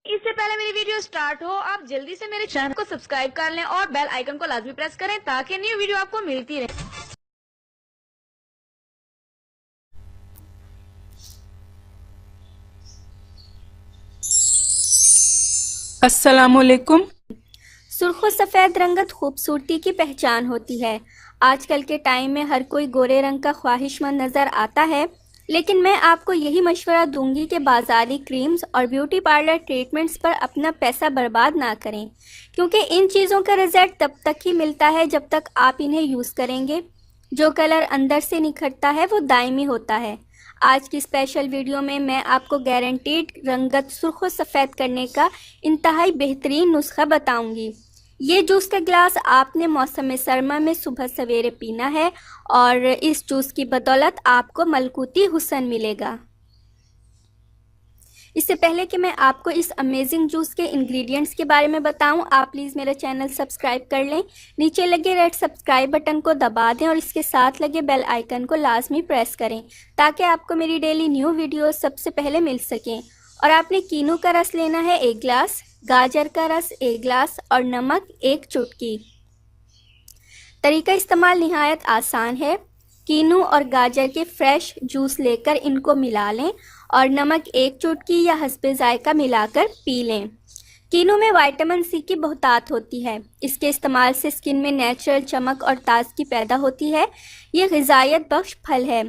इससे पहले मेरी वीडियो स्टार्ट हो आप जल्दी से मेरे चैनल को सब्सक्राइब कर लें और बेल आइकन को लाजमी प्रेस करें ताकि न्यू वीडियो आपको मिलती रहे। अस्सलामुअलैकुम। सुर्ख सफ़ेद रंगत खूबसूरती की पहचान होती है। आजकल के टाइम में हर कोई गोरे रंग का ख्वाहिशमंद नज़र आता है, लेकिन मैं आपको यही मशवरा दूंगी कि बाज़ारी क्रीम्स और ब्यूटी पार्लर ट्रीटमेंट्स पर अपना पैसा बर्बाद ना करें, क्योंकि इन चीज़ों का रिजल्ट तब तक ही मिलता है जब तक आप इन्हें यूज़ करेंगे। जो कलर अंदर से निखरता है वो दायमी होता है। आज की स्पेशल वीडियो में मैं आपको गारंटीड रंगत सुर्ख सफ़ेद करने का इंतहाई बेहतरीन नुस्खा बताऊंगी। ये जूस का गिलास आपने मौसम सरमा में सुबह सवेरे पीना है और इस जूस की बदौलत आपको मलकूती हुस्न मिलेगा। इससे पहले कि मैं आपको इस अमेजिंग जूस के इंग्रेडिएंट्स के बारे में बताऊं, आप प्लीज़ मेरा चैनल सब्सक्राइब कर लें। नीचे लगे रेड सब्सक्राइब बटन को दबा दें और इसके साथ लगे बेल आइकन को लाजमी प्रेस करें ताकि आपको मेरी डेली न्यू वीडियोस सबसे पहले मिल सकें। और आपने कीनू का रस लेना है 1 गिलास, गाजर का रस 1 गिलास और नमक 1 चुटकी। तरीका इस्तेमाल निहायत आसान है। कीनू और गाजर के फ्रेश जूस लेकर इनको मिला लें और नमक 1 चुटकी या हस्बे जायका मिलाकर पी लें। कीनू में विटामिन सी की बहुतायत होती है। इसके इस्तेमाल से स्किन में नेचुरल चमक और ताजगी पैदा होती है। ये ग़िज़ायत बख्श फल है।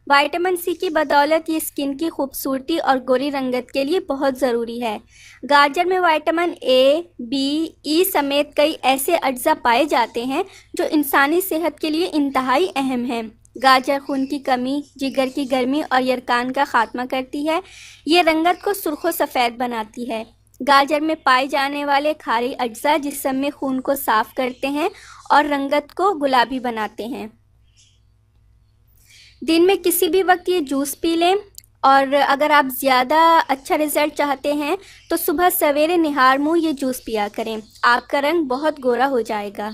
विटामिन सी की बदौलत ये स्किन की खूबसूरती और गोरी रंगत के लिए बहुत ज़रूरी है। गाजर में विटामिन ए, बी, ई समेत कई ऐसे अज्जा पाए जाते हैं जो इंसानी सेहत के लिए इंतहाई अहम हैं। गाजर खून की कमी, जिगर की गर्मी और यरकान का खात्मा करती है। ये रंगत को सुर्ख सफ़ेद बनाती है। गाजर में पाए जाने वाले खारी अज्जा जिस्म में खून को साफ़ करते हैं और रंगत को गुलाबी बनाते हैं। दिन में किसी भी वक्त ये जूस पी लें और अगर आप ज़्यादा अच्छा रिज़ल्ट चाहते हैं तो सुबह सवेरे निहार मुँह ये जूस पिया करें। आपका रंग बहुत गोरा हो जाएगा।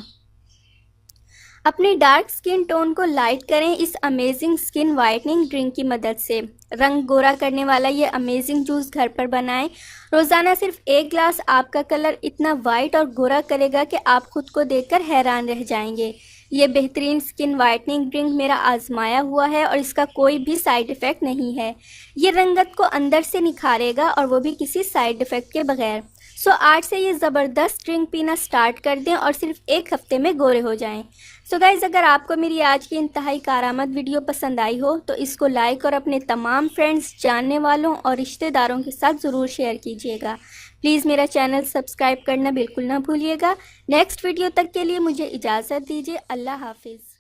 अपनी डार्क स्किन टोन को लाइट करें इस अमेजिंग स्किन वाइटनिंग ड्रिंक की मदद से। रंग गोरा करने वाला ये अमेजिंग जूस घर पर बनाएं। रोज़ाना सिर्फ 1 गिलास आपका कलर इतना वाइट और गोरा करेगा कि आप खुद को देखकर हैरान रह जाएंगे। ये बेहतरीन स्किन वाइटनिंग ड्रिंक मेरा आजमाया हुआ है और इसका कोई भी साइड इफ़ेक्ट नहीं है। ये रंगत को अंदर से निखारेगा और वो भी किसी साइड इफ़ेक्ट के बगैर। सो आज से ये ज़बरदस्त ड्रिंक पीना स्टार्ट कर दें और सिर्फ 1 हफ्ते में गोरे हो जाएं। सो गाइज़, अगर आपको मेरी आज की इंतहाई कारआमद वीडियो पसंद आई हो तो इसको लाइक और अपने तमाम फ्रेंड्स, जानने वालों और रिश्तेदारों के साथ ज़रूर शेयर कीजिएगा। प्लीज़ मेरा चैनल सब्सक्राइब करना बिल्कुल ना भूलिएगा। नेक्स्ट वीडियो तक के लिए मुझे इजाज़त दीजिए। अल्लाह हाफिज़।